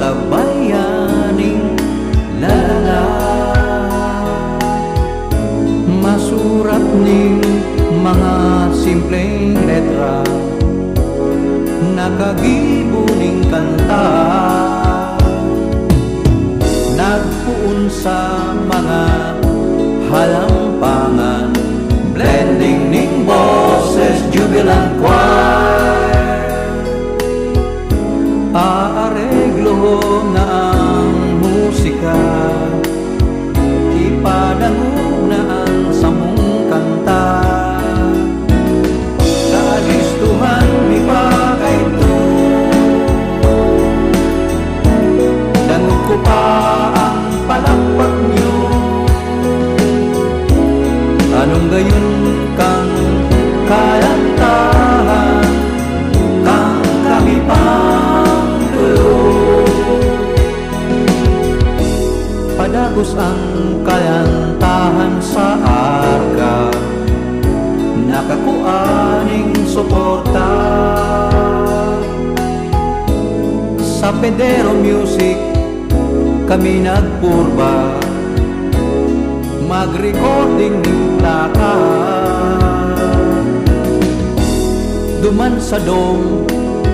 sa bayaning lalala. Masurat ning mga simpleng letra, nakagibuning kanta, nagpuon sa mga halampangan, blending ning boses, jubilant choir. Aareglo na ang musika, ipadangog na ang samong kanta. Kagistuhan mi pa kayto, dangog ko pa ang palakpak nyo. Anong gayon kang kayantahan, kang kami pang tulo. Padagos ang kayantahan sa arka, nakakuaning suporta. Sa Pedero Music kami nagpurba, mag-recording ng plaka. Duman sa dom,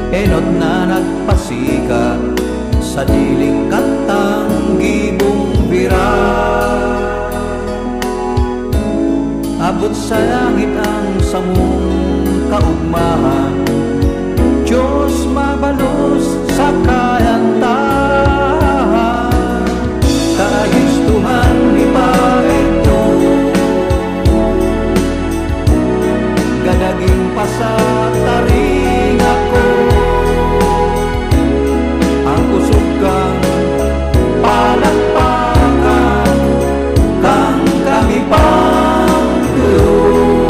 enot na nagpasika, sa diling kantang gibong bira. Abot sa langit ang samong kaugmahan, Diyos mabalos sa kayantahan. Kagistuhan ni Pagito, gadaging pasataring ako. Ang kusog kang palakpakan, kang kami pang tulo.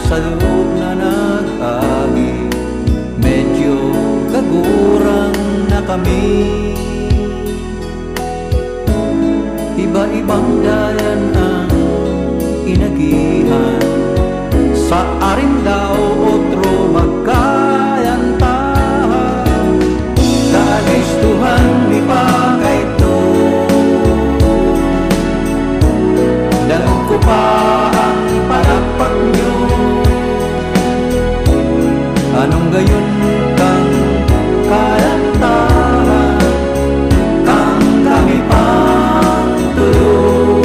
Salub na nag-agi, medyo kagurang na kami. Iba-ibang dayan ang inagihan, sa Arindao otro magkayantahan. Kagistuhan ni Pagito, dangog ko pa ang palakpak nyo. Anong gayon kang kayantahan, kang kami pang tulo.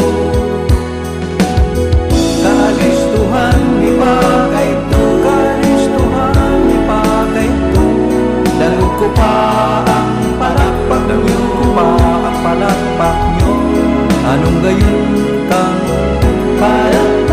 Kagistuhan ni Pagito, kagistuhan ni Pagito, dangog ko pa ang palakpak nyo, pa ang palakpak nyo. Anong gayon kang kayantahan,